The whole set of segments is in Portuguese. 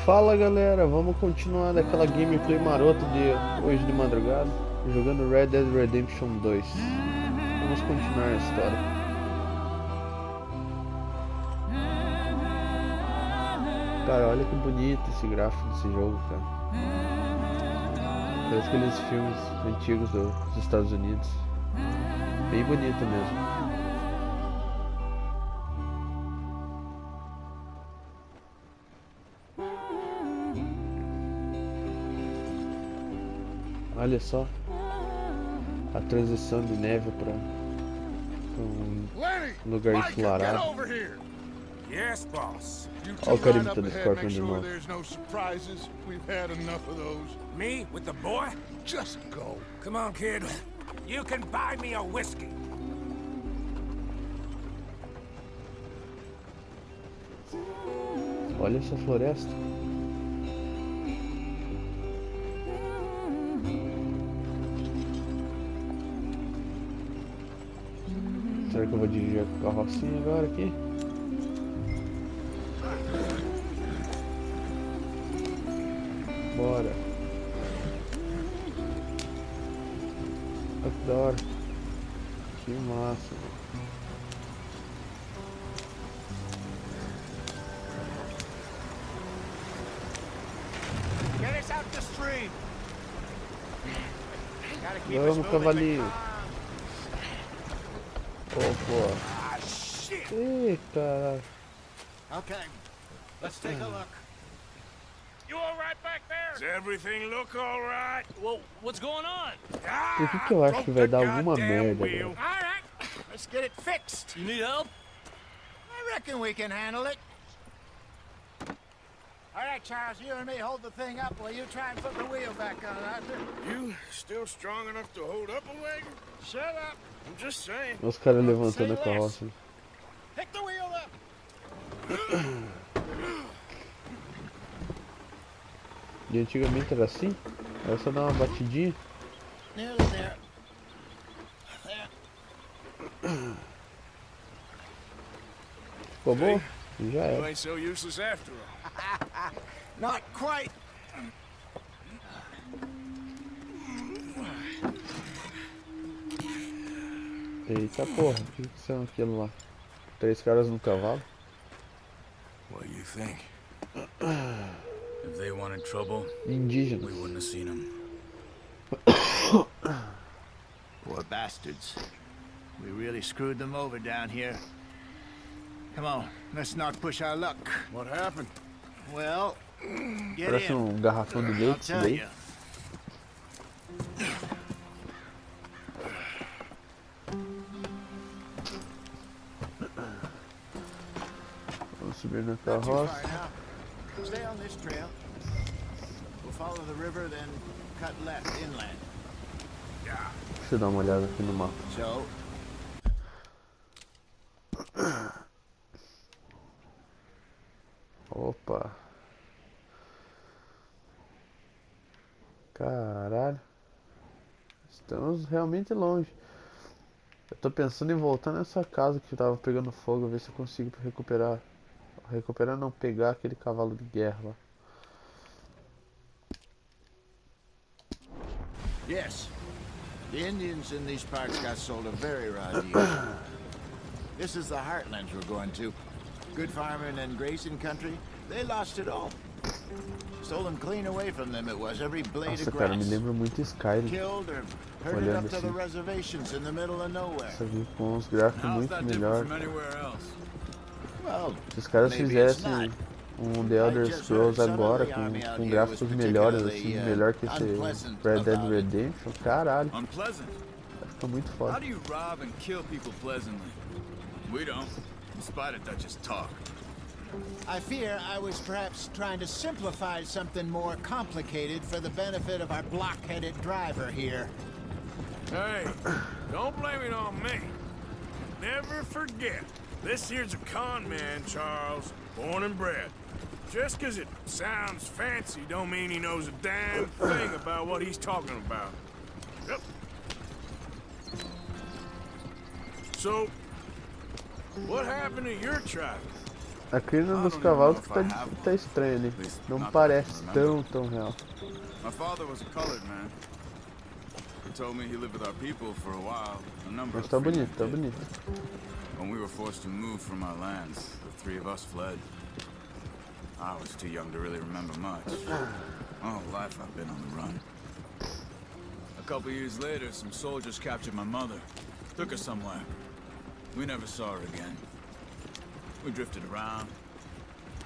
Fala galera, vamos continuar daquela gameplay marota de hoje de madrugada, jogando Red Dead Redemption 2. Vamos continuar a história. Cara, olha que bonito esse gráfico desse jogo, cara. Parece aqueles filmes antigos dos Estados Unidos. Bem bonito mesmo. Olha só a transição de neve para um lugar ensolarado. Yes, boss. Olha o carimbo do Scorpion de novo. Me with the boy? Just go. Come on, kid. You can buy me a whiskey. Olha essa floresta. Será que eu vou dirigir a carrocinha agora aqui? Bora. Olha que da hora. Que massa, mano. Get us out the stream. Vamos, cavalinho. Oh, pô. Ah, shit. Eita. Okay, let's take a look. You all right back there? Does everything look all right? Well, what's going on? Por que eu acho que vai dar alguma merda, wheel. velho? All right, let's get it fixed. You need help? I reckon we can handle it. All right, Charles, you and me hold the thing up while you try and put the wheel back on, Arthur. You still strong enough to hold up a wagon? Shut up. I'm just saying. Os caras levantando a carroça. Pick the wheel up. E antigamente era assim? Era só dar uma batidinha. Nearly there. There. Ficou bom? Já You era. ain't so useless after all. Not quite. Eita porra, o que são aquilo lá? 3 caras no cavalo? What do you think? If they wanted trouble, we Indígenas. wouldn't have seen them. Poor bastards. We really screwed them over down here. Come on, let's not push our luck. What happened? Well, get Parece in. garrafão de I'll leite isso tell daí. you. Vamos subir na Not too carroça. far now. Stay on this trail. We'll follow the river, then cut left inland. Deixa eu dar uma olhada aqui no mapa. So, Opa. Caralho. Estamos realmente longe. Eu tô pensando em voltar nessa casa que tava pegando fogo, ver se eu consigo recuperar. Recuperar não, pegar aquele cavalo de guerra lá. yes. The Indians in these parts got sold a very raw deal. This is the heartlands we're going to. Good farming and grazing country. They lost it all. Stolen clean away from them it was, every blade Nossa, of cara, me grass. lembra muito Skyrim. Killed or herded Olhando up to the assim. reservations in the middle of nowhere. Essa aqui com uns gráficos How's muito that melhor. different from anywhere else? Well, Se os caras maybe it's fizessem not. um The Elder Scrolls agora com gráficos melhores, assim, melhor que esse Red Dead Redemption, caralho, Unpleasant. vai ficar muito How foda. do you rob and kill people pleasantly? We don't. In spite of Dutch's talk. I fear I was perhaps trying to simplify something more complicated for the benefit of our block-headed driver here. Hey, don't blame it on me. Never forget, this here's a con man, Charles, born and bred. Just 'cause it sounds fancy don't mean he knows a damn thing about what he's talking about. Yep. So, what happened to your tribe? A crina I dos don't even know cavalos if que I have tá one. estranha ali. At least Não not that I can parece remember. tão real. My father was a colored man. He told me he lived with our people for a while. A number Mas of tá free men bonito, tá did. bonito. When we were forced to move from our lands, the three of us fled. I was too young to really remember much. My whole life I've been on the run. A couple years later, some soldiers captured my mother. Took her somewhere. We never saw her again. We drifted around.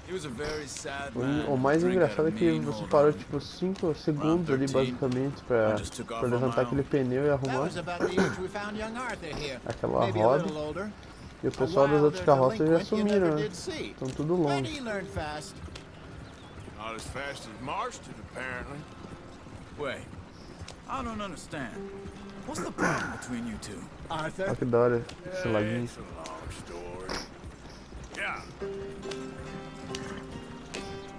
He was a very sad man. O mais Drink had engraçado a é que mean você hold parou on him. tipo 5 segundos ali 13, basicamente I just took pra off on levantar my aquele own. pneu e That arrumar was about the age we found young Arthur here. aquela Maybe a roda. little older. E o A pessoal das outras wilder carroças já delinquent you sumiram, never né? did see. Estão tudo But longe. he learned fast. Not as fast as Marston, apparently. Wait, I don't understand. What's the problem between you two? Arthur, Olha que da hora esse laguinho. It's a long story. Yeah.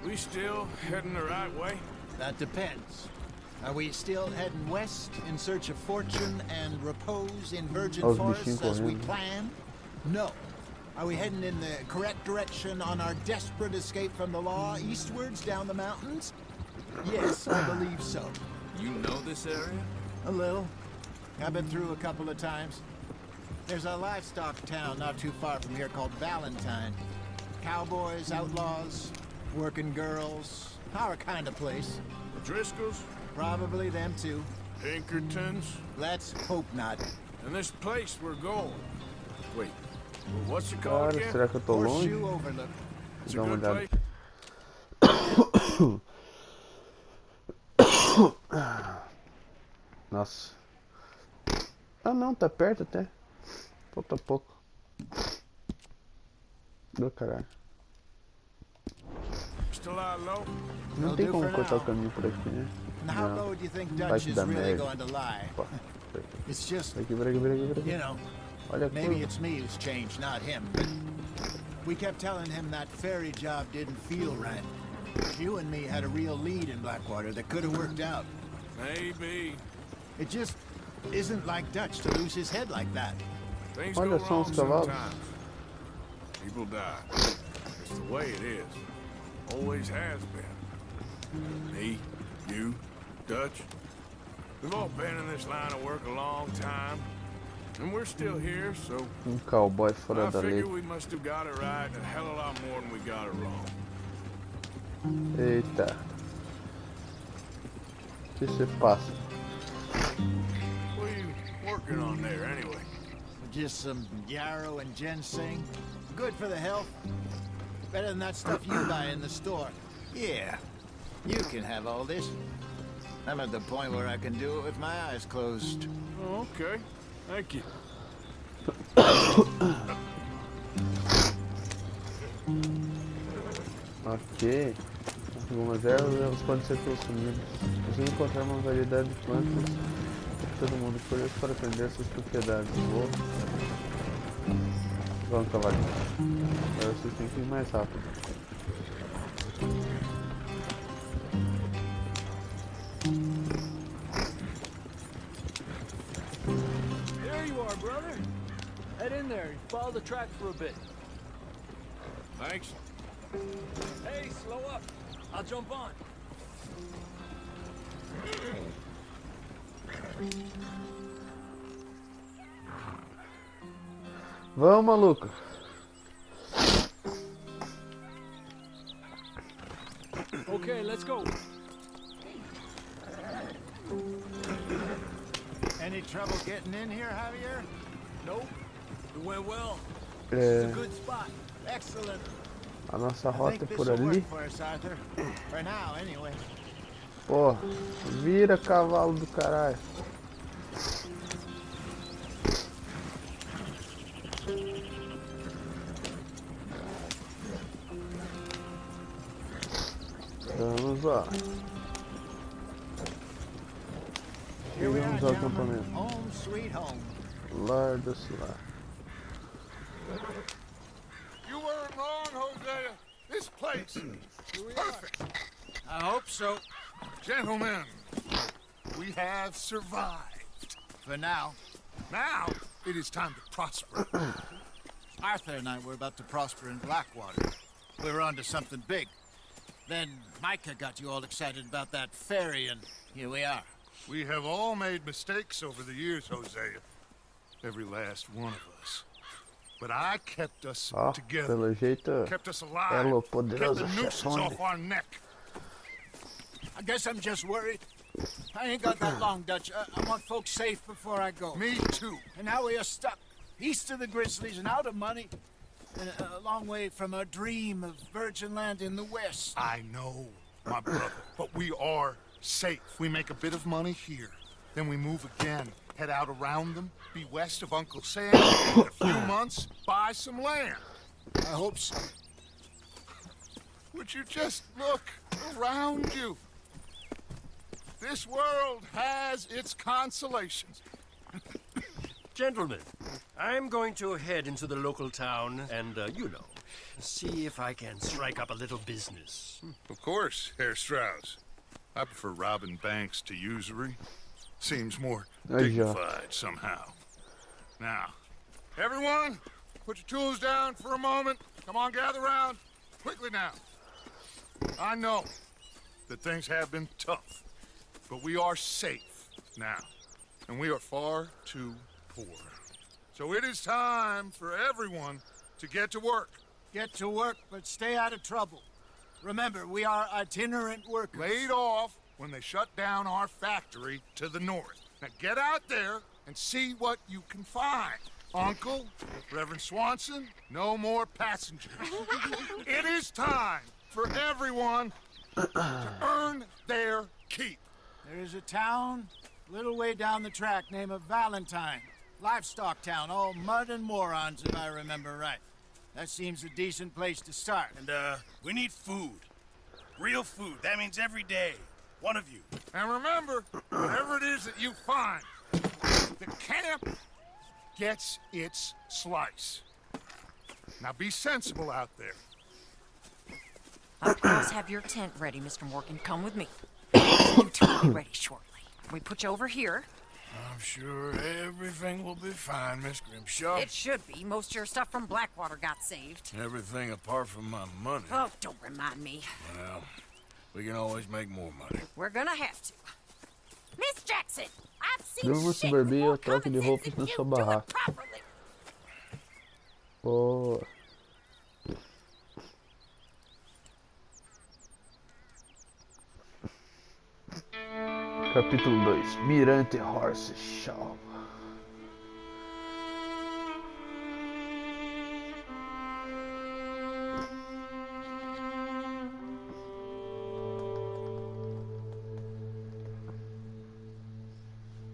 We still heading the right way? that depends. Are we still heading west in search of fortune and repose in virgin Os forests bichinhos as we correndo. planned? No. Are we heading in the correct direction on our desperate escape from the law eastwards down the mountains? Yes, I believe so. You know this area? A little. I've been through a couple of times. There's a livestock town not too far from here called Valentine. Cowboys, outlaws, working girls, our kind of place. The Driscolls? Probably them too. Pinkertons? Let's hope not. And this place we're going. Wait, what's it called Cara, again? será que eu tô longe? Horseshoe Overlook. It's a Dá uma good olhada. place. Nossa. Ah não, tá perto até. Falta pouco. Do caralho. Still out low? Não Will tem do como for cortar o now. caminho por aqui, né? And how Não. low do you think Vai Dutch que is dá really merda. going to lie? Opa. It's just, Por aqui, por aqui, por aqui, por aqui. you know, Olha a maybe curva. it's me who's changed, not him. But we kept telling him that ferry job didn't feel right. You and me had a real lead in Blackwater that could have worked out. Maybe. It just isn't like Dutch to lose his head like that. Things Olha go só wrong os cavalos. sometimes. People die. It's the way it is. Always has been. Me, you, Dutch. We've all been in this line of work a long time. And we're still here, so Cowboy fora I da lei. figure we must have got it right a hell of a lot more than we got it wrong. Eita. O que se passa? What are you working on there, anyway? Just some yarrow and ginseng. Good for the health. Better than that stuff you buy in the store. Yeah, you can have all this. I'm at the point where I can do it with my eyes closed. Oh, okay. Thank you. Ok. Algumas ervas elas podem ser consumidas. Você encontrar uma variedade de plantas que todo mundo curioso para aprender suas propriedades. Vamos, cavalinho. Agora vocês têm que ir mais rápido. There you are, brother. Head in there and follow the track for a bit. Thanks. Hey, slow up. I'll jump on. Vamos, maluco. Okay, let's go. Any trouble getting in here, Javier? Nope. It went well. É, Good spot. Excellent. a nossa I rota think é this por will ali. work for us, Arthur. For now, anyway. Pô, vira cavalo do caralho. Vamos lá. Here we are, Chegamos ao gentlemen. acampamento. Home sweet home. Lar do Cilar. You weren't wrong, Hosea. This place. Perfect. I hope so. Gentlemen, we have survived. For now. Now, it is time to prosper. Arthur and I were about to prosper in Blackwater. we were onto something big. Then Micah got you all excited about that ferry, and here we are. We have all made mistakes over the years, Hosea. Every last one of us. But I kept us together. Pelo jeito, Kept us alive. ela o Kept poderoso the nooses chefone. off our neck. I guess I'm just worried. I ain't got that long, Dutch. I want folks safe before I go. Me too. And now we are stuck east of the Grizzlies and out of money. And a long way from a dream of virgin land in the west. I know, my brother, but we are safe. We make a bit of money here, then we move again, head out around them, be west of Uncle Sam, in a few months, buy some land. I hope so. Would you just look around you? This world has its consolations. Gentlemen, I'm going to head into the local town and, see if I can strike up a little business. Of course, Herr Strauss. I prefer robbing banks to usury. Seems more dignified somehow. Now, everyone, put your tools down for a moment. Come on, gather round. Quickly now. I know that things have been tough, but we are safe now, and we are far too poor. So it is time for everyone to get to work. Get to work, but stay out of trouble. Remember, we are itinerant workers. Laid off when they shut down our factory to the north. Now get out there and see what you can find. Uncle, Reverend Swanson, no more passengers. It is time for everyone to earn their keep. There is a town a little way down the track named Valentine. Livestock town, all mud and morons, if I remember right. That seems a decent place to start. And, we need food. Real food. That means every day. One of you. And remember, whatever it is that you find, the camp gets its slice. Now be sensible out there. I'll always have your tent ready, Mr. Morgan. Come with me. You two will be ready shortly. We put you over here. I'm sure everything will be fine, Miss Grimshaw. It should be. Most of your stuff from Blackwater got saved. Everything apart from my money. Oh, don't remind me. Well, we can always make more money. We're gonna have to. Miss Jackson, I've seen Vamos shit barbear with more a troca common de sense roupas than na you. sua Do it barraca. properly. Boa. Capítulo 2. Mirante Horse Shop.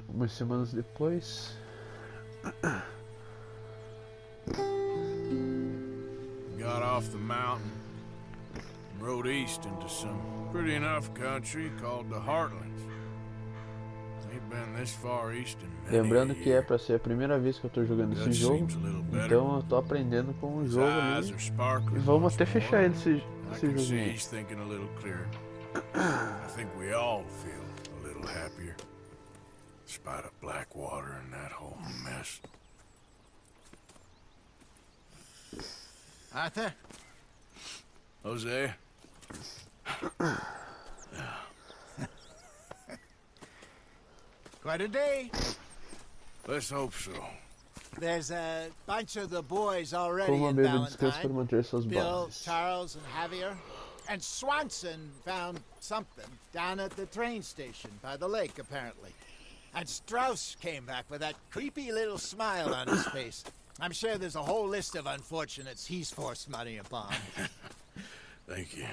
Umas semanas depois. Got off the mountain and rode east into some pretty enough country called the Heartlands. Ain't been this far east in many Lembrando a que é year. pra ser a primeira vez que eu tô jogando esse Dutch jogo, seems a little better. então eu tô aprendendo com o His jogo eyes ali. are sparkling E vamos once até more. fechar esse I can joguinho see aí. he's thinking a little clearer. I think we all feel a little happier. Despite of Blackwater and that whole mess. Arthur? Jose? Quite a day. Let's hope so. There's a bunch of the boys already Como uma in bebida de descanso para Valentine. manter suas Bill, bases. Charles, and Javier. And Swanson found something down at the train station by the lake, apparently. And Strauss came back with that creepy little smile on his face. I'm sure there's a whole list of unfortunates he's forced money upon. Thank you.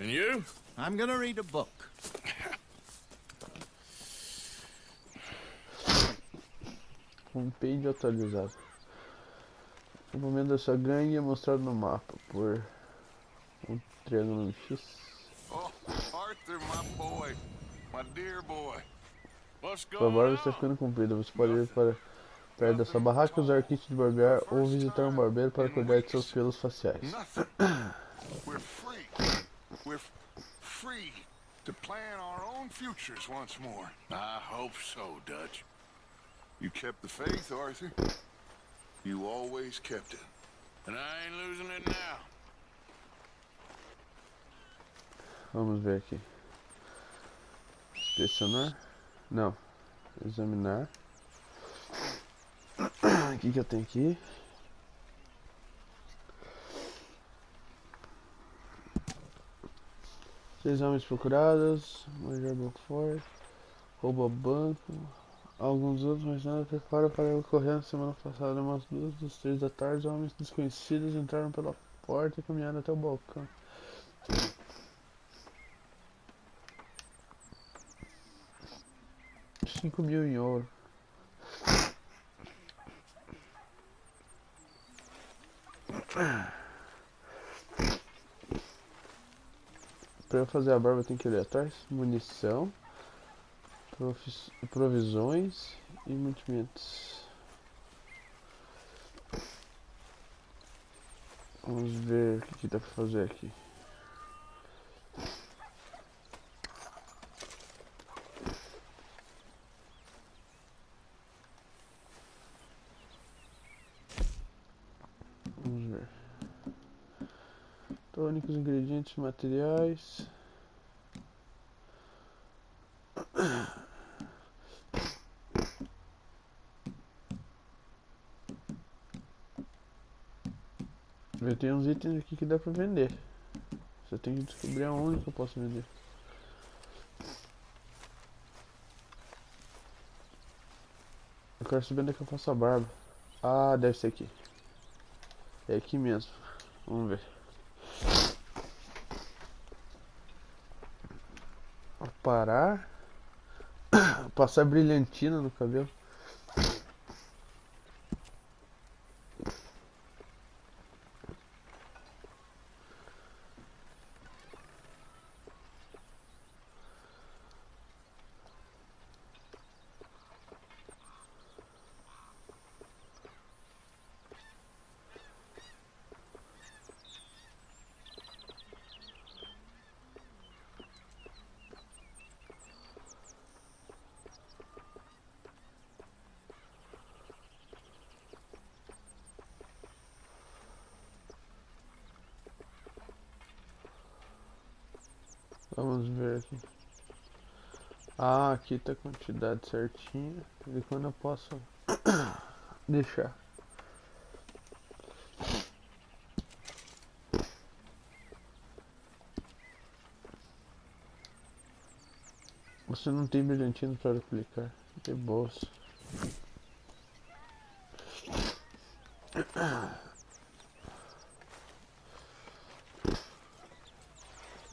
And you? I'm gonna read a book. Homepage atualizado. O momento da sua gangue é mostrado no mapa por um triângulo no X. Oh, Arthur, my boy. My dear boy. What's Sua going barba on? está ficando comprida. Você pode ir para perto da sua barraca, usar kit de barbear ou visitar um barbeiro para cuidar de seus pelos faciais. Nothing. We're free. We're free to plan our own futures once more. I hope so, Dutch. You kept the faith, Arthur. You always kept it. And I ain't losing it now. Vamos ver aqui. Inspecionar. Não. Examinar. O que eu tenho aqui? Seis homens procurados. Major Beaufort. Rouba banco. Alguns outros, mas nada prepara para a ocorrência. Semana passada, umas 2 das 3 da tarde, homens desconhecidos entraram pela porta e caminharam até o balcão. 5.000 em ouro. Para eu fazer a barba, eu tenho que ir ali atrás. Munição, provisões e mantimentos. Vamos ver o que dá para fazer aqui. Vamos ver. Tônicos, ingredientes, materiais. Eu tenho uns itens aqui que dá pra vender. Só tem que descobrir aonde que eu posso vender. Eu quero saber onde é que eu faço a barba. Ah, deve ser aqui. É aqui mesmo. Vamos ver. Vou parar. Passar brilhantina no cabelo. Vamos ver aqui. Ah, aqui tá a quantidade certinha. E quando eu posso deixar. Você não tem brilhantina para aplicar. De bolsa.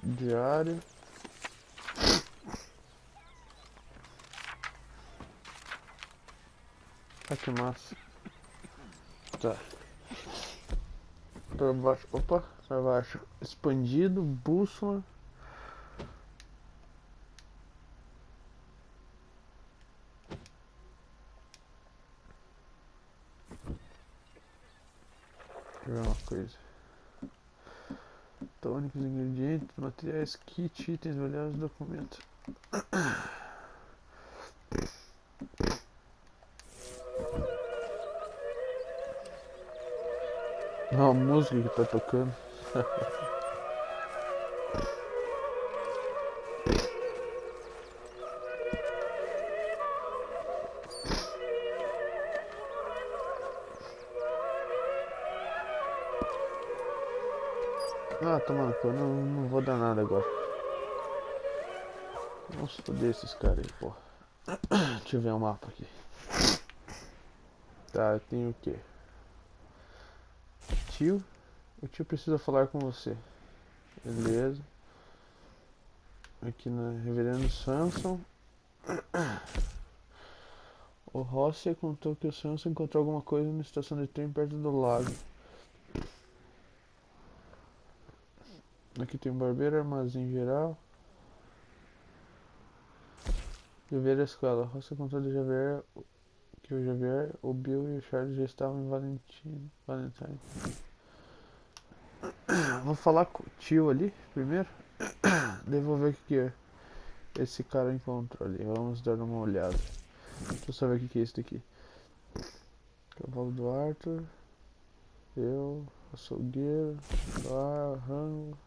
Diário. Ah, que massa. Tá. Pra baixo. Opa, pra baixo. Expandido, bússola. Deixa eu ver uma coisa. Tônicos, ingredientes, materiais, kit, itens, valiosos, documentos. Não, a música que tá tocando. Ah, toma no cu, não vou dar nada agora. Vamos foder esses caras aí, porra. Deixa eu ver o mapa aqui. Tá, eu tenho o quê? Tio? O tio precisa falar com você. Beleza. Aqui na Reverendo Samson. O Rossi contou que o Samson encontrou alguma coisa na estação de trem perto do lago. Aqui tem um barbeiro, armazém geral. Javier da escola. Rossi contou de Javier que o Javier, o Bill e o Charles já estavam em Valentine. Vou falar com o tio ali primeiro. Daí vou ver o que esse cara encontrou ali. Vamos dar uma olhada. Deixa eu só ver o que é isso daqui. Cavalo do Arthur. Eu, açougueiro, rango.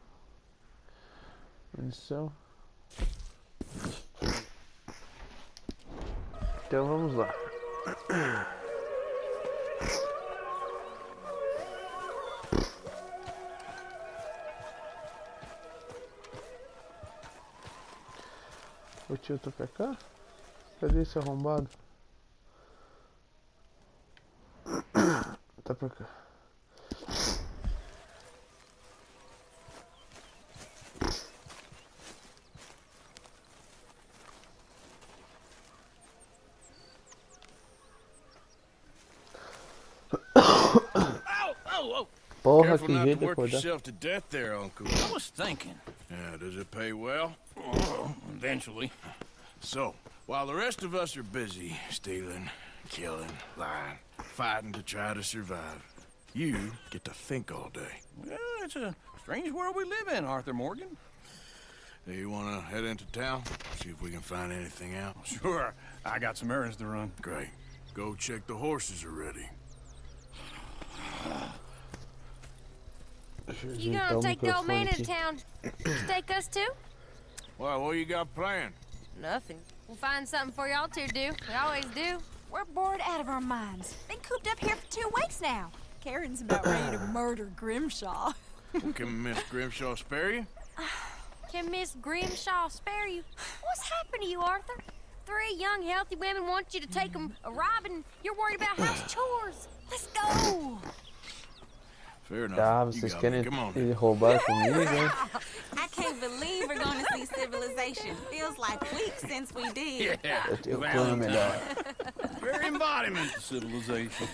Munição. Então vamos lá. O tio tá pra cá? Cadê esse arrombado? Tá pra cá. Porra, Careful que not jeito to de work acordar. yourself to death there, Uncle. I was thinking. Yeah, does it pay well? Eventually. So, while the rest of us are busy stealing, killing, lying, fighting to try to survive, you get to think all day. Well, it's a strange world we live in, Arthur Morgan. Do you want to head into town? See if we can find anything out? Sure. I got some errands to run. Great. Go check the horses are ready. Ajeitar You gonna o take the old man microfone into aqui. town? Take us too? Well, what you got planned? Nothing. We'll find something for y'all to do. We always do. We're bored out of our minds. Been cooped up here for 2 weeks now. Karen's about ready to murder Grimshaw. Well, can Miss Grimshaw spare you? Can Miss Grimshaw spare you? What's happened to you, Arthur? 3 young, healthy women want you to take them a robbing. You're worried about house chores. Let's go. Fair enough. Tá, You vocês got querem me. Come on. ir roubar comigo, hein? I can't believe we're going to see civilization. Feels like weeks since we did. Eu tenho um plano melhor. Very embodiment of civilization.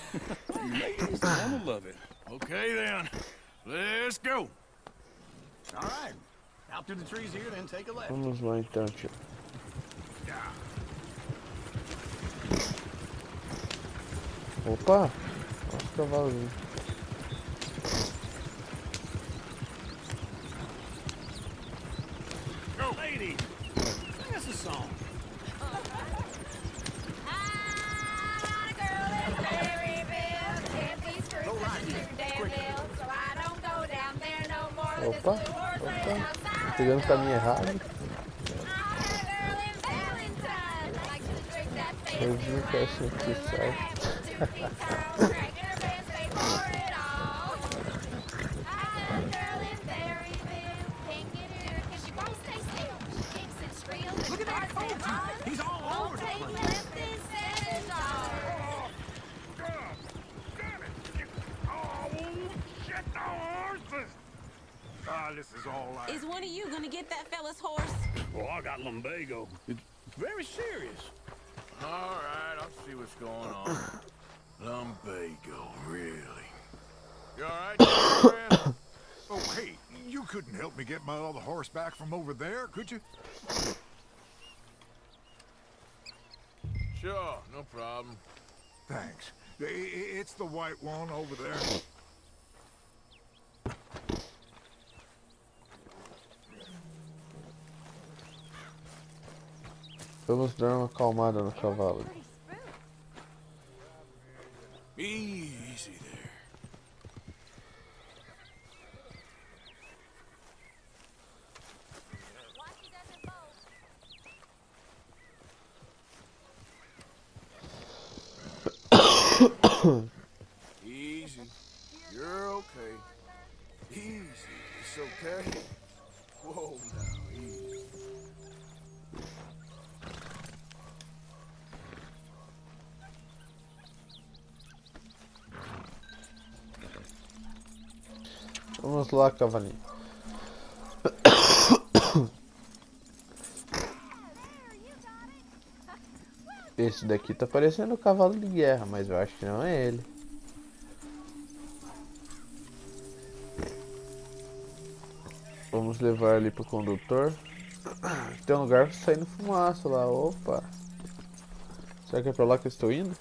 You ladies gonna love it. Okay, then. Let's go. All right. Out through the trees here, then take a left. Vamos lá então, tio. Opa! Olha os cavalos. Go, lady. Sing us a song. Opa! Opa! Pegando o caminho errado. Eu vi que essa aqui sai. Look at that fool. He's all over the place. This is all right. Is one of you going to get that fella's horse? Oh, I got lumbago. It's very serious. All right, I'll see what's going on. Lumbago, really? You all right, friend? Oh, hey, you couldn't help me get my other horse back from over there, could you? Sure, no problem. Thanks. It's the white one over there. Vamos dar uma acalmada no cavalo. Easy there. Easy. You're okay. Easy. It's okay. Whoa now, easy. Vamos lá, cavalinho. Esse daqui tá parecendo um cavalo de guerra, mas eu acho que não é ele. Vamos levar ali pro condutor. Tem um lugar saindo fumaça lá, opa. Será que é pra lá que eu estou indo?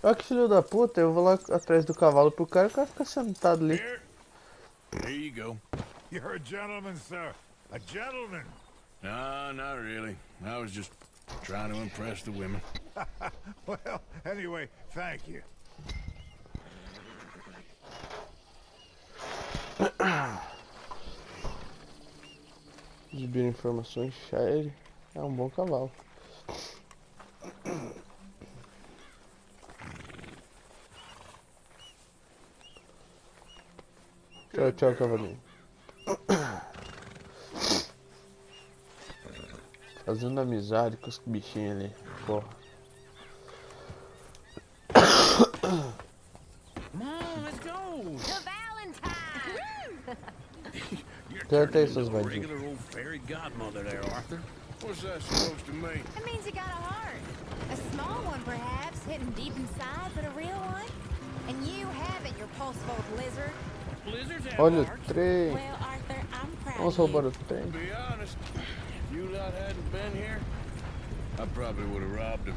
Olha que filho da puta, eu vou lá atrás do cavalo pro cara e o cara fica sentado ali. Here you go. You're a gentleman, sir. A gentleman. No, not really. I was just trying to impress the women. Well, anyway, thank you. Exibir informações, Shire é um bom cavalo. Tchau, tchau, cavalinho. Fazendo amizade com os bichinhos ali, porra. Come on, let's go. To Valentine! You're Can't turning taste into those a veggies. regular old fairy godmother there, Arthur. What's that supposed to mean? It means you got a heart. A small one, perhaps, hidden deep inside, but a real one. And you have it, your pulse-bolt lizard. Blizzards have Olha o hearts. trem. Well, Arthur, I'm proud Vamos of you. roubar o trem. To be honest, if you lot hadn't been here, I probably would have robbed him.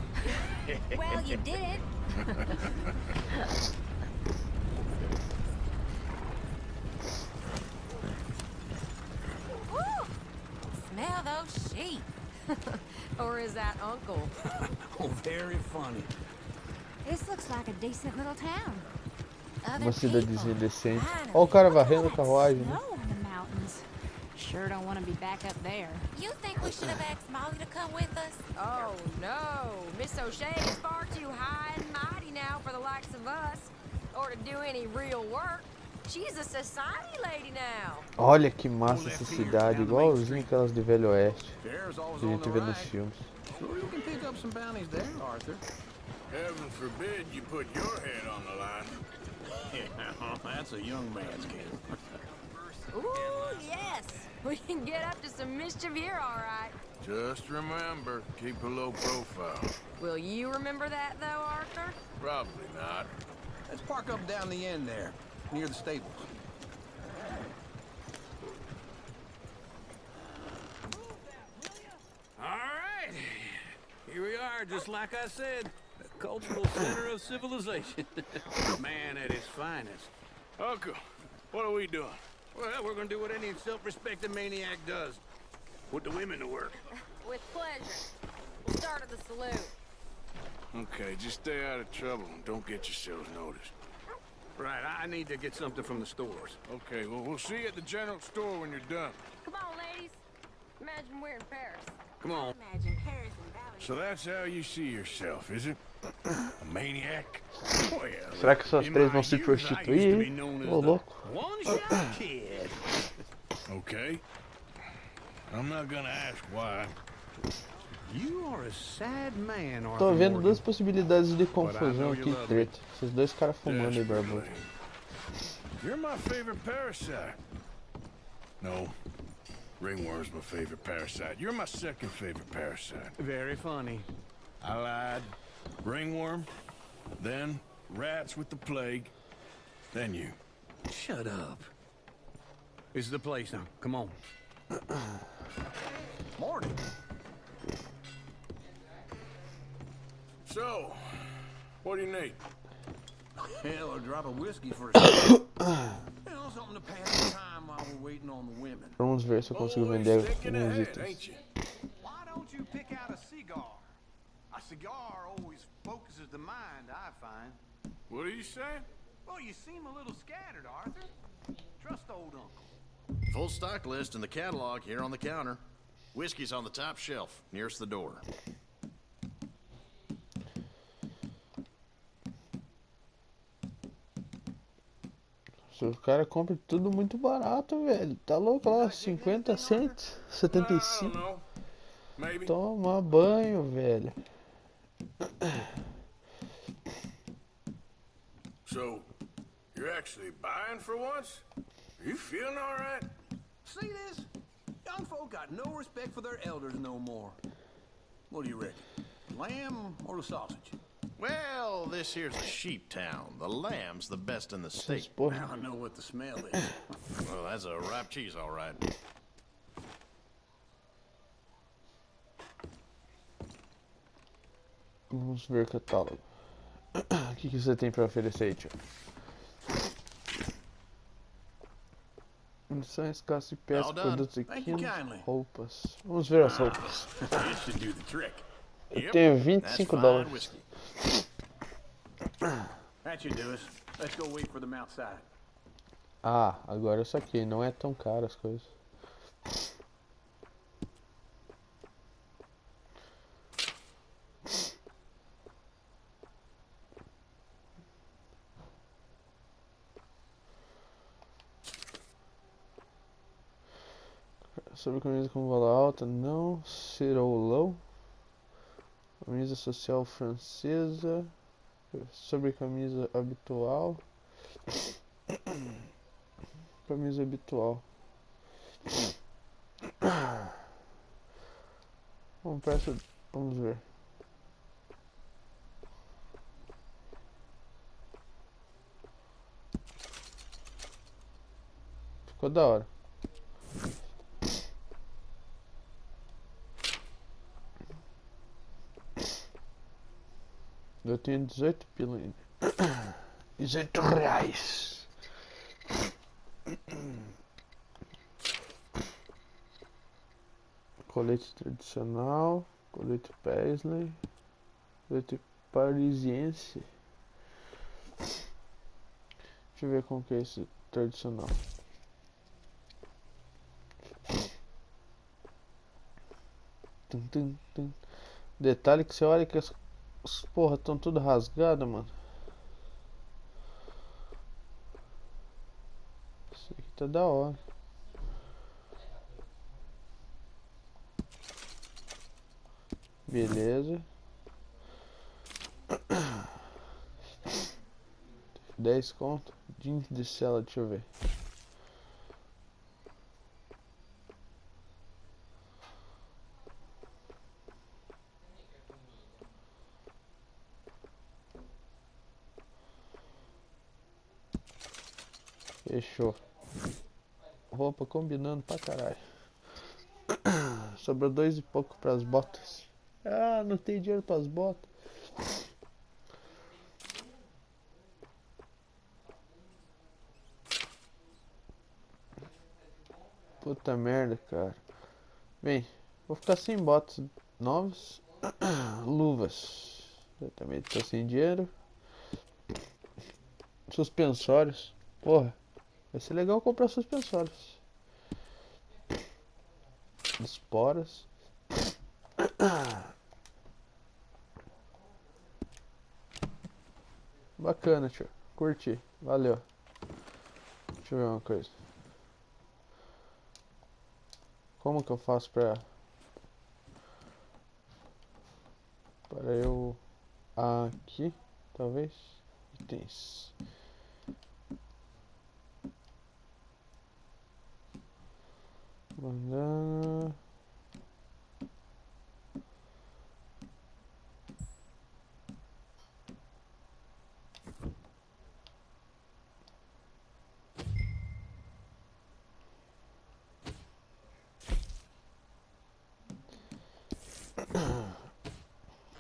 Well, you did it. Woo! Smell those sheep. Or is that Uncle? Oh, very funny. This looks like a decent little town. Other Uma cidadezinha people. decente. Finally. Olha o cara Look at varrendo all a that carruagem, né? snow in the mountains. Sure don't want to be back up there. You think we should have asked Molly to come with us? Oh, no. Miss O'Shea is far too high and mighty now for the likes of us. Or to do any real work. She's a society lady now. Olha que massa essa cidade, igualzinho aquelas de Velho Oeste Sheriff's always que a on gente the vê nos right. filmes. Sure you can pick up some bounties there, Arthur. Heaven forbid you put your head on the line. Yeah, that's a young man's game. Ooh, yes. We can get up to some mischief here, all right. Just remember, keep a low profile. Will you remember that, though, Arthur? Probably not. Let's park up down the end there, near the stables. All right. Here we are, just like I said. The cultural center of civilization. Man at his finest. Uncle, what are we doing? Well, we're gonna do what any self-respecting maniac does. Put the women to work. With pleasure. We'll start at the saloon. Okay, just stay out of trouble and don't get yourselves noticed. Right, I need to get something from the stores. Okay, well, we'll see you at the general store when you're done. Come on, ladies. Imagine we're in Paris. Come on. Imagine Paris and Valley. So that's how you see yourself, is it? A maniac? Well, Será que essas in três my vão se youth, I used to prostituir, be hein? known as Ô, the louco. one-shot kid. Okay. I'm not gonna ask why. You are a sad man, Arthur Tô vendo Morgan. duas possibilidades de confusão aqui e treta. Esses dois caras fumando aí, barbudo. You're my favorite parasite. No. Ringworm's my favorite parasite. You're my second favorite parasite. Very funny. I lied. Ringworm, then rats with the plague, then you. Shut up. This is the place now. Come on. Morning. So, what do you need? Hell, a drop of whiskey for a second. You know, something to pass the time while we're waiting on the women. Vamos ver se eu consigo vender Always thinking alguns ahead, itens. ain't you? Why don't you pick out a cigar? A cigar always focuses the mind, I find. What are you saying? Well, you seem a little scattered, Arthur. Trust old uncle. Full stock list in the catalog here on the counter. Whiskey's on the top shelf, nearest the door. O cara compra tudo muito barato, velho. Tá louco lá, 50 cents, I 75. don't know. Maybe. Toma banho, velho. So, you're actually buying for once? Are you feeling all right? See this? Young folk got no respect for their elders no more. What do you reckon? Lamb or the sausage? Well, this here's a sheep town. The lamb's the best in the state. Porra. Now I know what the smell is. Well, that's a ripe cheese, all right. Vamos ver o catálogo. O que você tem pra oferecer aí, tio? Munições, caça de pesca, All done. produtos Thank you equinos, kindly. roupas. Vamos ver as roupas. This should do the trick. Eu tenho That's 25 fine dólares. whiskey. That should do us. Let's go wait for them outside. Ah, agora eu saquei, não é tão caro as coisas. Sobre camisa com gola alta, não. Cirolão. Camisa social francesa. Sobre camisa habitual. Camisa habitual. Vamos ver. Ficou da hora. Eu tenho 18 pila ainda. 18 reais. Colete tradicional. Colete Paisley. Colete parisiense. Deixa eu ver como que é esse tradicional. Tum, tum, tum. Detalhe que você olha que as porra estão tudo rasgadas, mano. Isso aqui tá da hora. Beleza. 10 conto. Jeans de cela, deixa eu ver. Fechou. Roupa combinando pra caralho. Sobrou 2 e pouco pras botas. Ah, não tem dinheiro pras botas. Puta merda, cara. Bem, vou ficar sem botas novas. Luvas. Eu também tô sem dinheiro. Suspensórios. Porra, vai ser legal comprar suspensórios. Esporas. Bacana, tio. Curti. Valeu. Deixa eu ver uma coisa. Como que eu faço para eu aqui, talvez, itens. Bandana.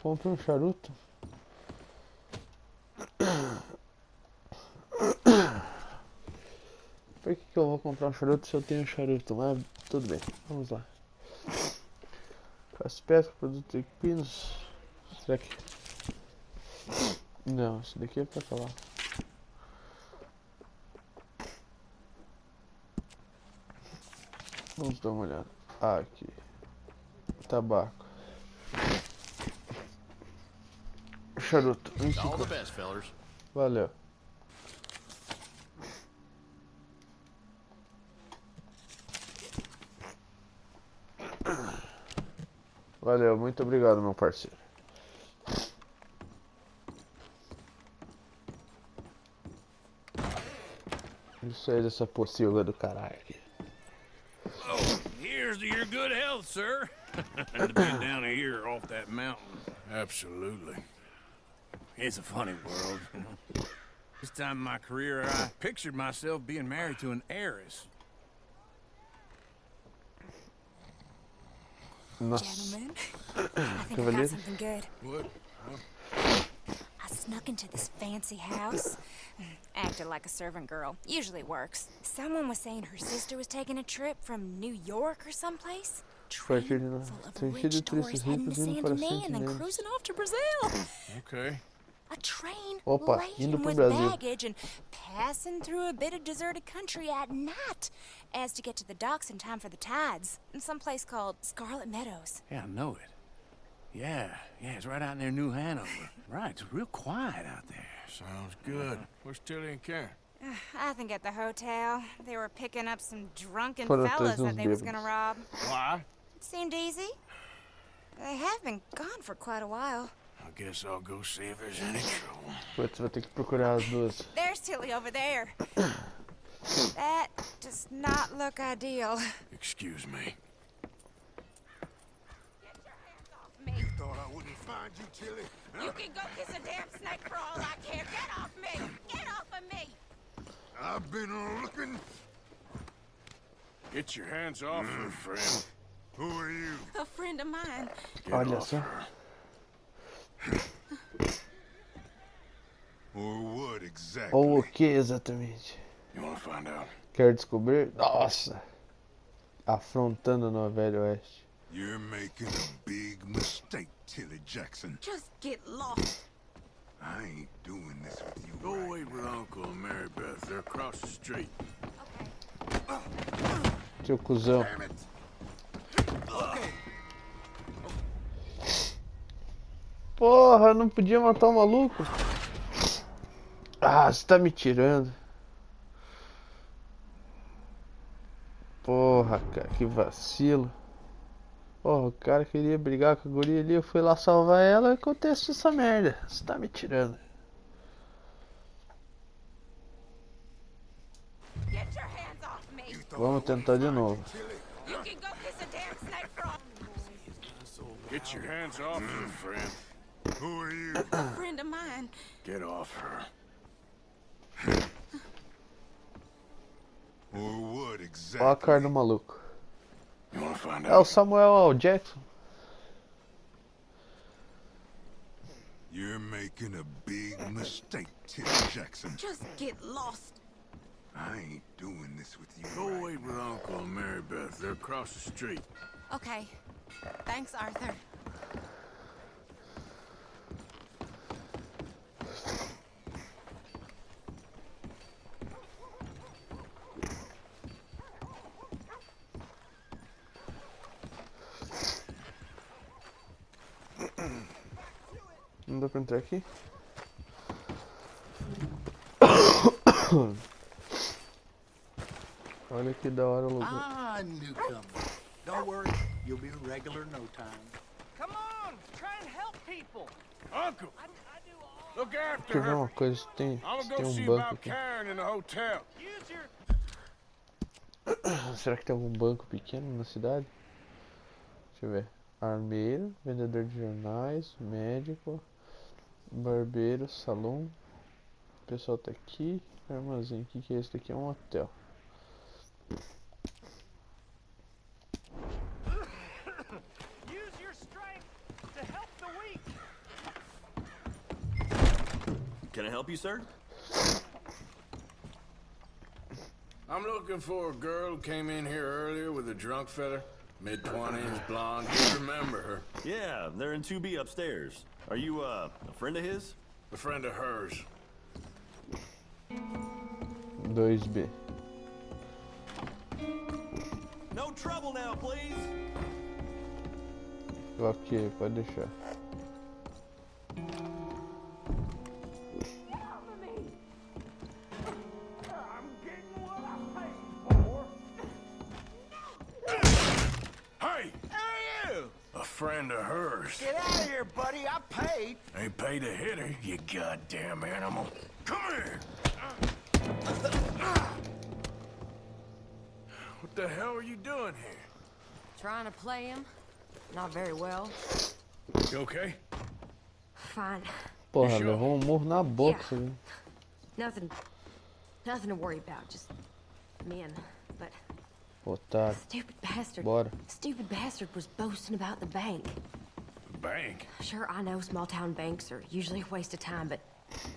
Compre um charuto. Por que eu vou comprar um charuto se eu tenho um charuto? Mas tudo bem, vamos lá. As pescas, produtos equinos. Será que... Não, isso daqui é pra falar. Vamos dar uma olhada. Ah, aqui. Tabaco. Charuto. All the best, fellers. Valeu. Valeu, muito obrigado, meu parceiro. Isso aí dessa pocilga do caralho aqui. Oh, here's to your good health, sir. To be down here off that mountain. Absolutely. It's a funny world, you know. This time in my career, I pictured myself being married to an heiress. Gentlemen, I think I got something good. What? I snuck into this fancy house. Acted like a servant girl. Usually works. Someone was saying her sister was taking a trip from New York or someplace. Train full of rich tourists heading to Saint Denis and then cruising off to Brazil. Okay. A train Opa, indo laden pro with Brasil. baggage and passing through a bit of deserted country at night as to get to the docks in time for the tides in some place called Scarlet Meadows. Yeah, I know it. Yeah, it's right out near New Hanover. Right, it's real quiet out there. Sounds good. Where's Tilly and Karen? I think at the hotel. They were picking up some drunken Foram fellas atrás that uns they was bêbados. gonna rob. Why? It seemed easy. They have been gone for quite a while. I guess I'll go see if there's any trouble. Putz, vou ter que procurar as duas. There's Tilly over there. That does not look ideal. Excuse me. Get your hands off me. Thought I wouldn't find you, Tilly. You can go kiss a damn snake for all I care. Get off me! Get off of me! I've been looking. Get your hands off her, friend. Who are you? A friend of mine. Get Olha off só. her. Or what exactly? Ou o que exatamente? You wanna find out? Quer descobrir? Nossa! Afrontando no Velho Oeste. You're making a big mistake, Tilly Jackson. Just get lost. I ain't doing this with you. Go right wait with Uncle and Mary Beth. They're across the street. Seu cuzão. Damn it. Porra, não podia matar o maluco? Ah, você tá me tirando. Porra, cara, que vacilo. Porra, o cara queria brigar com a guria ali, eu fui lá salvar ela e acontece essa merda. Você tá me tirando. Get your hands off me! Vamos tentar de novo. You can go kiss a damn snake for all... Get your hands off her, friend. Who are you? A friend of mine. Get off her. Or what Olha a exactly? cara do maluco. You wanna find É o out? Samuel L. Jackson. You're making a big mistake, Tilly Jackson. Just get lost. I ain't doing this with you. Go right wait with Uncle and Mary Beth. They're across the street. Okay. Thanks, Arthur. Não dá pra entrar aqui? Olha que da hora o lugar. Ah, newcomer. Don't worry, you'll be a regular in no time. Come on, try and help people. Uncle, I do all. look Deixa after eu ver uma her. coisa, tem I'm gonna go um see banco about aqui. Karen in the hotel. Use your Será que tem algum banco pequeno na cidade? Deixa eu ver. Armeiro, vendedor de jornais, médico, barbeiro, salão. O pessoal tá aqui. Armazém, o que é esse daqui? É um hotel. use your strength to help the weak. Can I help you, sir? I'm looking for a girl who came in here earlier with a drunk fella. Mid-20s, blonde. You remember her. Yeah, they're in 2B upstairs. Are you, a friend of his? A friend of hers. 2B. No trouble now, please. Ok, pode deixar. Hey! A friend of hers. Get out of here, buddy. I paid. Ain't paid to hit her, you goddamn animal. Come here! What the hell are you doing here? Trying to play him? Not very well. You okay? Fine. Porra, Fechou. levou um murro na boca, viu? Nothing to worry about. Just men. But Otário. stupid bastard. Bora. Stupid bastard was boasting about the bank. The bank? Sure, I know small town banks are usually a waste of time, but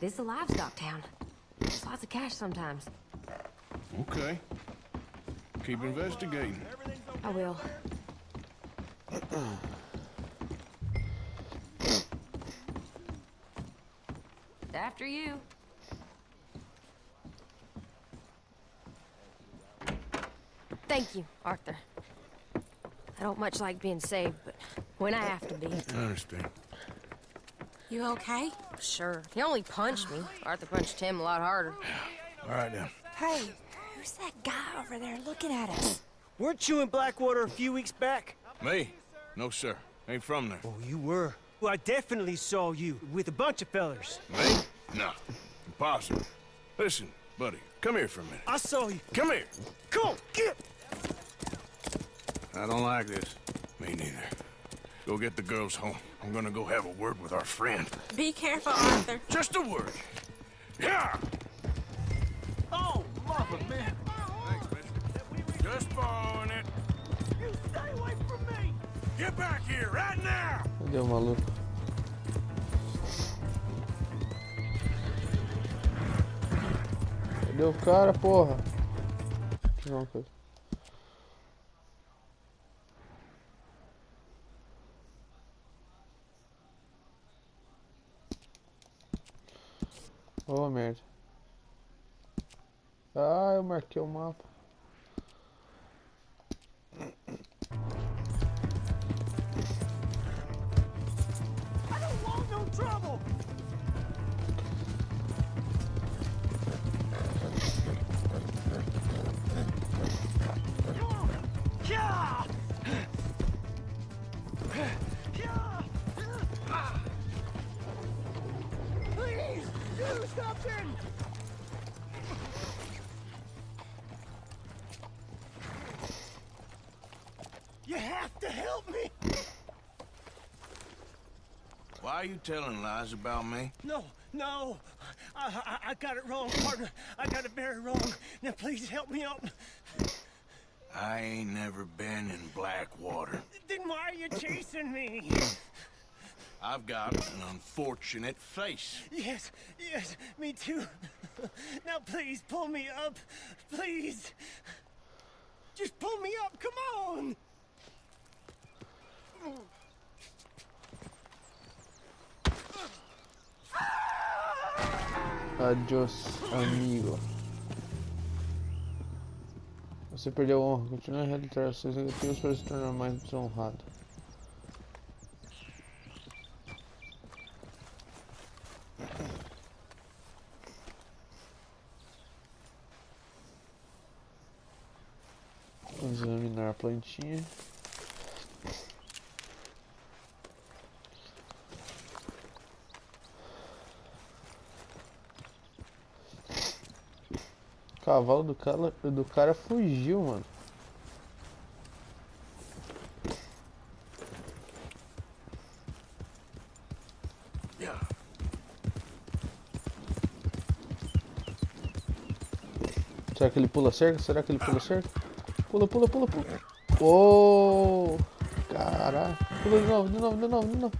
this is a livestock town. There's lots of cash sometimes. Okay. Keep investigating. I will. After you. Thank you, Arthur. I don't much like being saved, but when I have to be. I understand. You okay? Sure. He only punched me. Arthur punched him a lot harder. All right, then. Hey, who's that guy over there looking at us? Weren't you in Blackwater a few weeks back? Me? No, sir. Ain't from there. Oh, you were. Well, I definitely saw you with a bunch of fellers. Me? No. Impossible. Listen, buddy, come here for a minute. I saw you. Come here. Come on, get! I don't like this. Me neither. Go get the girls home. I'm gonna go have a word with our friend. Be careful, Arthur. Just a word. Yeah! Oh, mother, man. Thanks, mister. Just following it. You stay away from me! Get back here, right now! Cadê o maluco? Cadê o cara, porra? Não, coisa. Oh, merda. Ah, eu marquei o mapa. I don't want no trouble! Come on! Yeah! Please, do something! You have to help me! Why are you telling lies about me? No, no! I got it wrong, partner. I got it very wrong. Now please help me up. I ain't never been in Blackwater. Then why are you chasing me? I've got an unfortunate face. Yes, yes, me too. Now please pull me up. Please. Just pull me up, come on! Adiós, amigo. Você perdeu a honra. Continue a realizar seus negativos para se tornar mais desonrado. Vamos examinar a plantinha. O cavalo do cara fugiu, mano. Será que ele pula cerca? Será que ele pula cerca? Pula, pula, pula, pula. Oh, caralho. Pula de novo, de novo, de novo, de novo.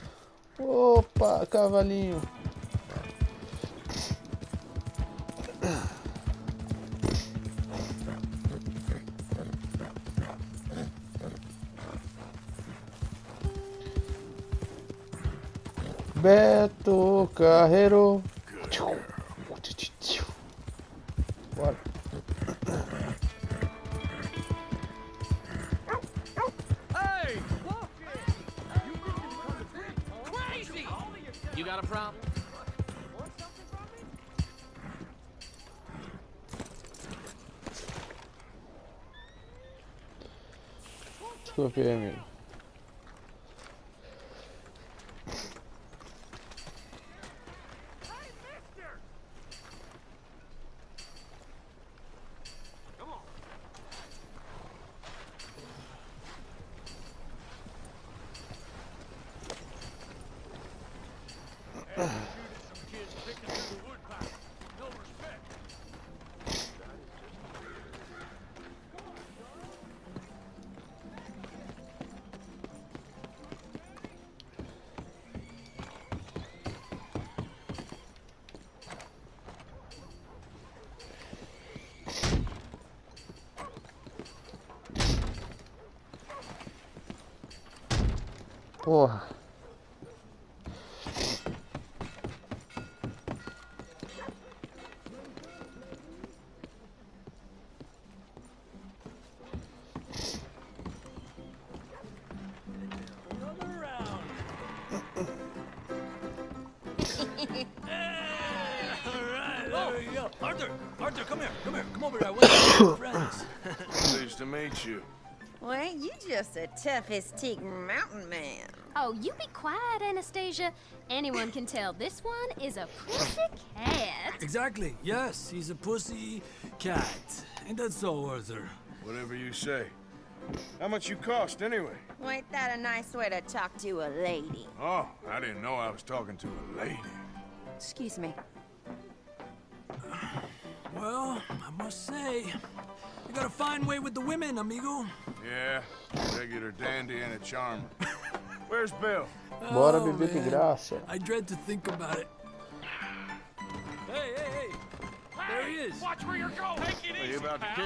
Opa, cavalinho. Beto Carreiro. Bora. Hey, look! Crazy! You got a problem? Desculpe aí, amigo. Porra. Alright, there we go. Arthur, come here. Come over here. I want to meet your friends. Pleased to meet you. Well, you just a tough-as-teak mountain man. Oh, you be quiet, Anastasia. Anyone can tell this one is a pussy cat. Exactly. Yes, he's a pussy cat. Ain't that so, Arthur? Whatever you say. How much you cost, anyway? Well, ain't that a nice way to talk to a lady? Oh, I didn't know I was talking to a lady. Excuse me. Well, I must say, you got a fine way with the women, amigo. Yeah, regular dandy and a charmer. Where's Bill? Bora beber de graça. I dread to think about it. Hey! There he is. Watch where you're going. Take it easy,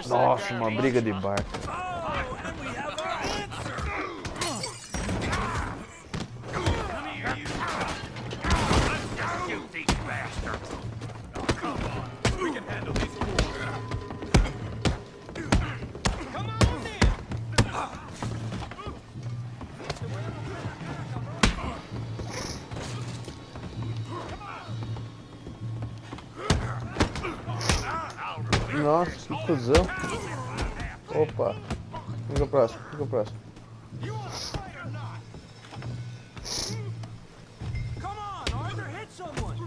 Nossa, uma briga de bar. Oh, and we have our answer. Come here, you these bastards. Oh, come on. We can handle these. Come on in. Nossa, que cuzão. Opa. Fica próximo, fica próximo. Come on, Arthur, hit someone.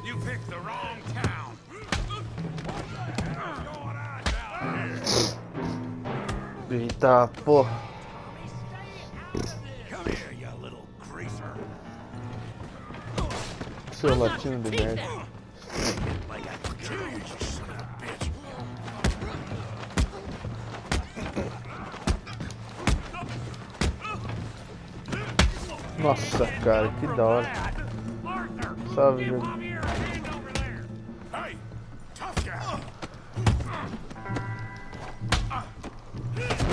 You picked the wrong town. What the hell's going on down here? Eita, porra. Come here, you little greaser. Seu latino de merda. Nossa, cara, que da hora. Salve, jogo.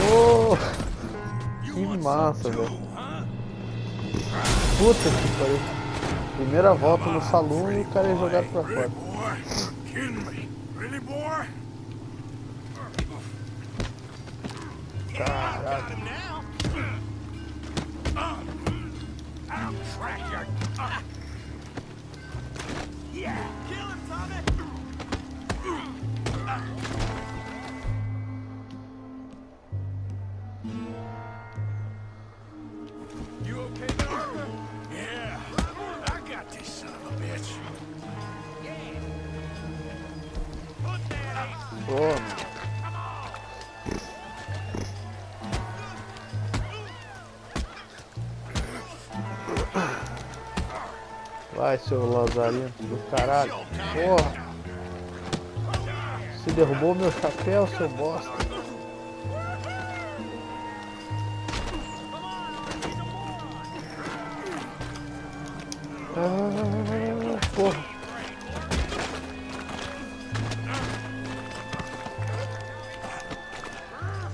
Oh, que massa, velho. Puta que pariu. Primeira volta no salão e o cara é jogado pra fora. Caralho. You okay, Doctor? Yeah, I got this son of a bitch. Pô, vai, seu lazarento do caralho. Porra. Você derrubou meu chapéu, seu bosta. Ah, porra.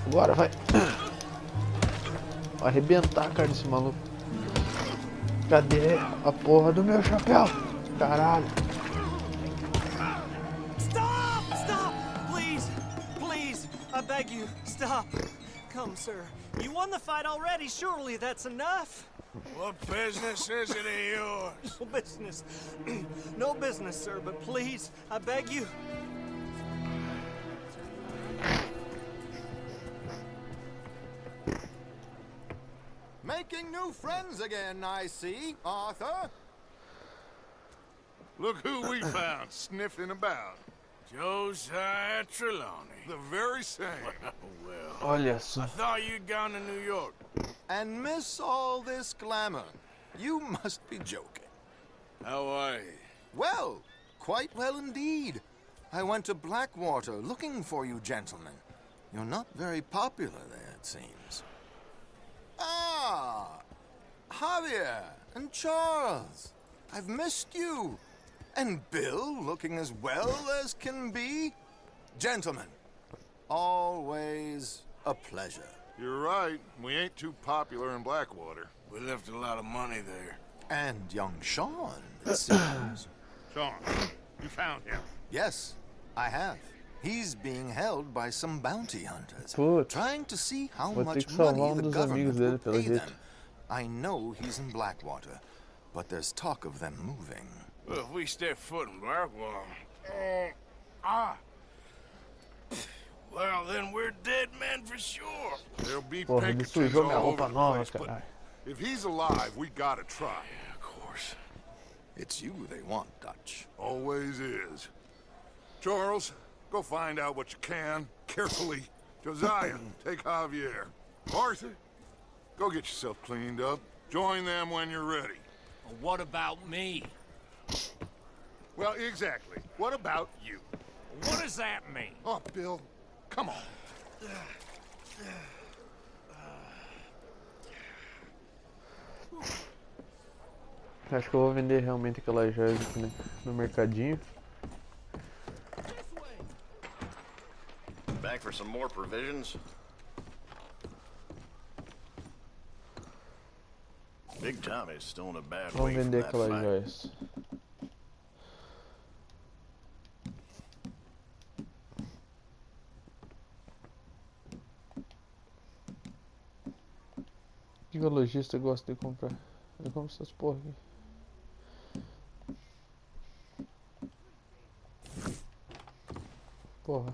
Agora vai. Vai arrebentar a cara desse maluco. Cadê a porra do meu chapéu? Caralho. Stop! Stop! Please! Please! I beg you, stop! Come, sir. You won the fight already. Surely that's enough. What business is it of yours? No business. No business, sir, but please, I beg you. Making new friends again, I see, Arthur. Look who we found sniffing about. Josiah Trelawney. The very same. Well, Olha só. I thought you'd gone to New York. And miss all this glamour. You must be joking. How are you? Well, quite well indeed. I went to Blackwater looking for you gentlemen. You're not very popular there, it seems. Ah, Javier and Charles. I've missed you. And Bill looking as well as can be. Gentlemen, always a pleasure. You're right. We ain't too popular in Blackwater. We left a lot of money there. And young Sean, it seems. Sean, you found him. Yes, I have. He's being held by some bounty hunters, Putz. trying to see how Vou ter much que salvar money the dos government amigos dele, will pelo pay jeito. them. I know he's in Blackwater. but there's talk of them moving. Well, if we step foot in Blackwall... Well, then we're dead men for sure. There'll be Porra, ele Pinkertons sujou minha all roupa over the nova, place, but caralho. if he's alive, we gotta try. Yeah, of course. It's you they want, Dutch. Always is. Charles, go find out what you can, carefully. Josiah, take Javier. Arthur, go get yourself cleaned up. Join them when you're ready. Well, what about me? Well, exactly. What about you? What does that mean? Oh, Bill, come on. Acho que eu vou vender realmente aquelas joias aqui no mercadinho. Back for some more provisions? Big Tommy's still in a bad Vamos way from vender that aquelas fight. joias. O que o lojista gosta de comprar? Eu compro essas porra aqui. Porra.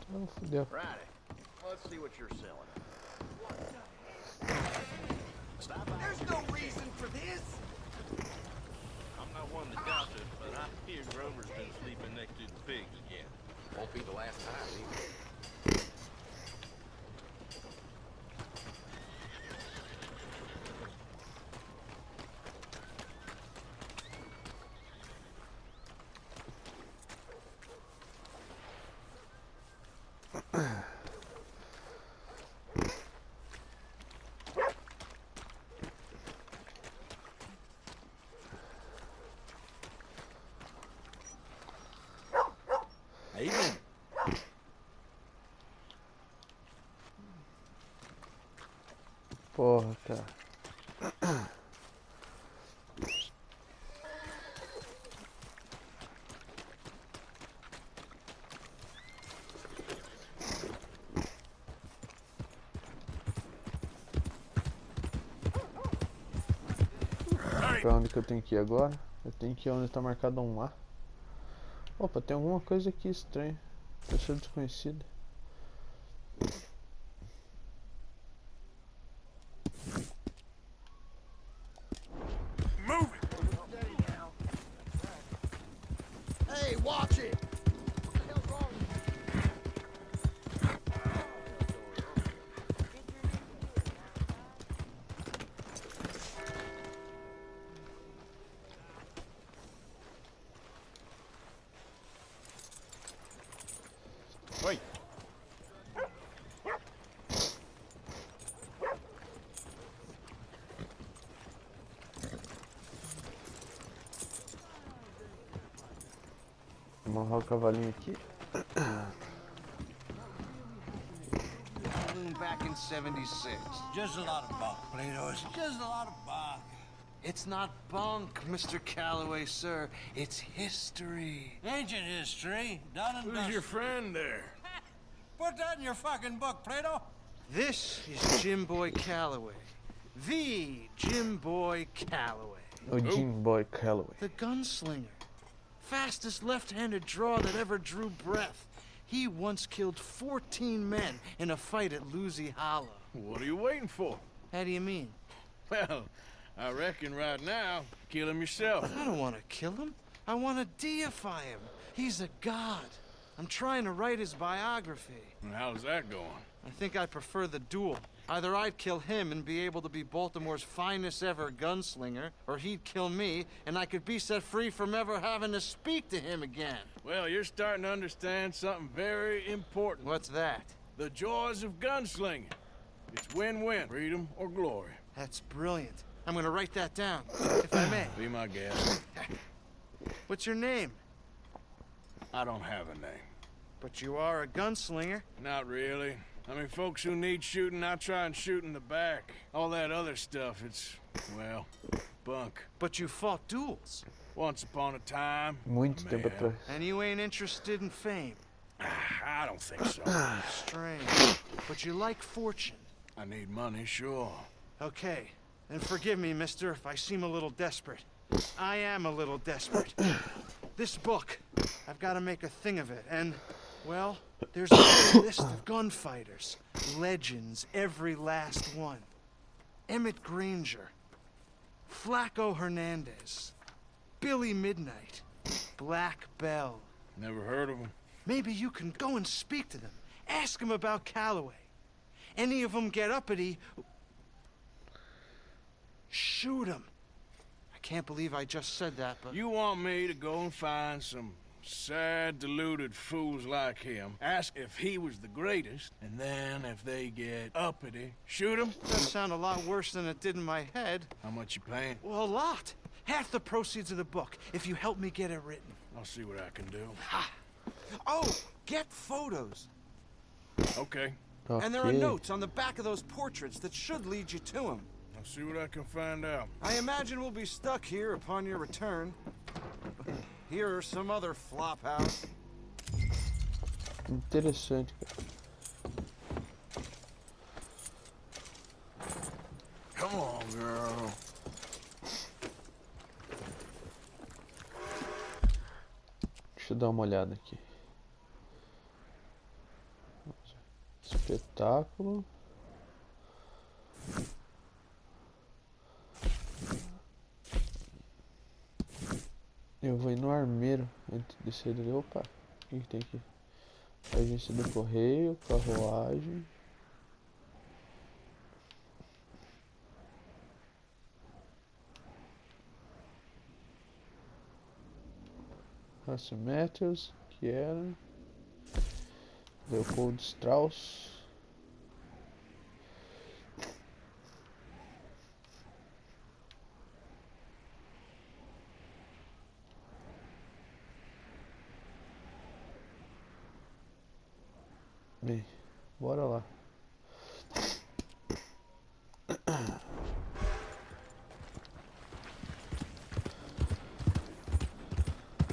Então fudeu. Righty. Let's see what you're selling. There's no reason for this. I'm not one to gossip, but I hear Grover's been sleeping next to the pigs again. Won't be the last time either. Evening. Porra, cara. Pra onde que eu tenho que ir agora? Eu tenho que ir onde está marcado um A. Opa, tem alguma coisa aqui estranha. Pessoa desconhecida. Move it! Hey, watch it! Wait. Amarrar o cavalinho aqui. Back in 76. Just a lot of bunk, Plato. It's just a lot of bunk. It's not bunk, Mr. Calloway, sir. It's history. Ancient history, done and Who's dusted. your friend there? Put that in your fucking book, Plato. This is Jim Boy Calloway. The Jim Boy Calloway. O Jim Boy Calloway. The gunslinger. Fastest left-handed draw that ever drew breath. He once killed 14 men in a fight at Lucy Hollow. What are you waiting for? How do you mean? Well, I reckon right now, kill him yourself. I don't want to kill him. I want to deify him. He's a god. I'm trying to write his biography. And how's that going? I think I prefer the duel. Either I'd kill him and be able to be Baltimore's finest ever gunslinger, or he'd kill me and I could be set free from ever having to speak to him again. Well, you're starting to understand something very important. What's that? The joys of gunslinging. It's win-win, freedom or glory. That's brilliant. I'm gonna write that down, if I may. Be my guest. What's your name? I don't have a name. But you are a gunslinger. Not really. I mean, folks who need shooting, I try and shoot in the back. All that other stuff, it's, well, bunk. But you fought duels. Once upon a time. Muito tempo atrás. And you ain't interested in fame. I don't think so. Strange. But you like fortune. I need money, sure. Okay. And forgive me, mister, if I seem a little desperate. I am a little desperate. This book, I've got to make a thing of it, and, well, there's a whole list of gunfighters. Legends, every last one. Emmett Granger, Flaco Hernandez, Billy Midnight, Black Bell. Never heard of him. Maybe you can go and speak to them. Ask them about Calloway. Any of them get uppity, shoot them. I can't believe I just said that, but... You want me to go and find some sad, deluded fools like him, ask if he was the greatest, and then if they get uppity, shoot him? Does sound a lot worse than it did in my head. How much you paying? Well, a lot. Half the proceeds of the book, if you help me get it written. I'll see what I can do. Ha! Oh, get photos. Okay. And there are notes on the back of those portraits that should lead you to him. I'll see what I can find out. I imagine we'll be stuck here upon your return. Here or some other flop house. Interessante, cara. Come on, girl. Deixa eu dar uma olhada aqui. Espetáculo. Eu vou ir no armeiro antes de descer ali. Opa, o que tem aqui? Agência do correio, carruagem. Metals, que era Leopold Strauss. Bem, bora lá.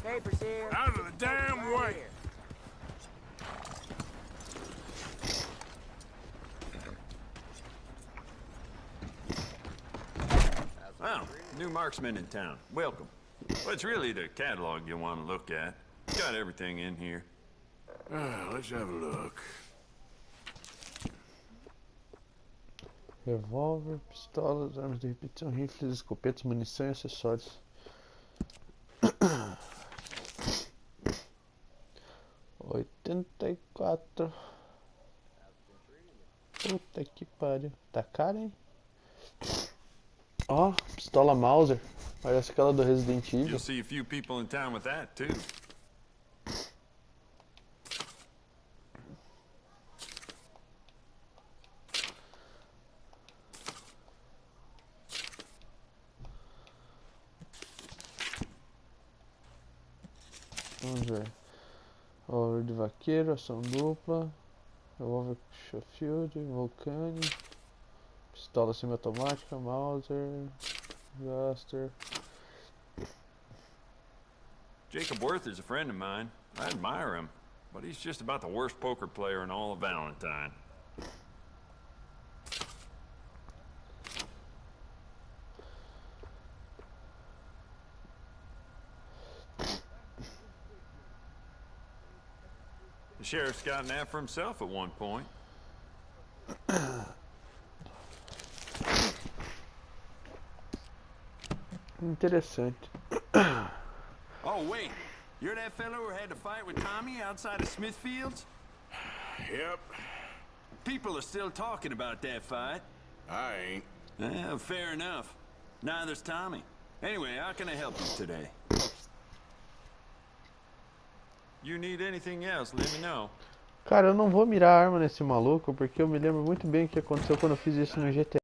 Papers here. Out of the damn way! Well, new marksman in town. Welcome. Well, it's really the catalog you want to look at. Got everything in here. Let's have a look. Revólver, pistolas, armas de repetição, rifles, escopetas, munição e acessórios. 84. Puta que pariu. Tá caro, hein? Ó, pistola Mauser. Parece aquela do Resident Evil. You'll see a few people in town with that, too. Vamos ver. Revólver de vaqueiro, ação dupla. Revólver Schofield, Vulcane. Pistola semiautomática, Mauser. Gaster. Jacob Worth is a friend of mine. I admire him, but he's just about the worst poker player in all of Valentine. The sheriff's got an after himself at one point. Interessante. Oh, wait. You're that fellow who had to fight with Tommy outside of Smithfield's? Yep. People are still talking about that fight. I ain't. Fair enough. Neither's Tommy. Anyway, how can I help you today? You need anything else, let me know. Cara, eu não vou mirar a arma nesse maluco porque eu me lembro muito bem o que aconteceu quando eu fiz isso no GTA.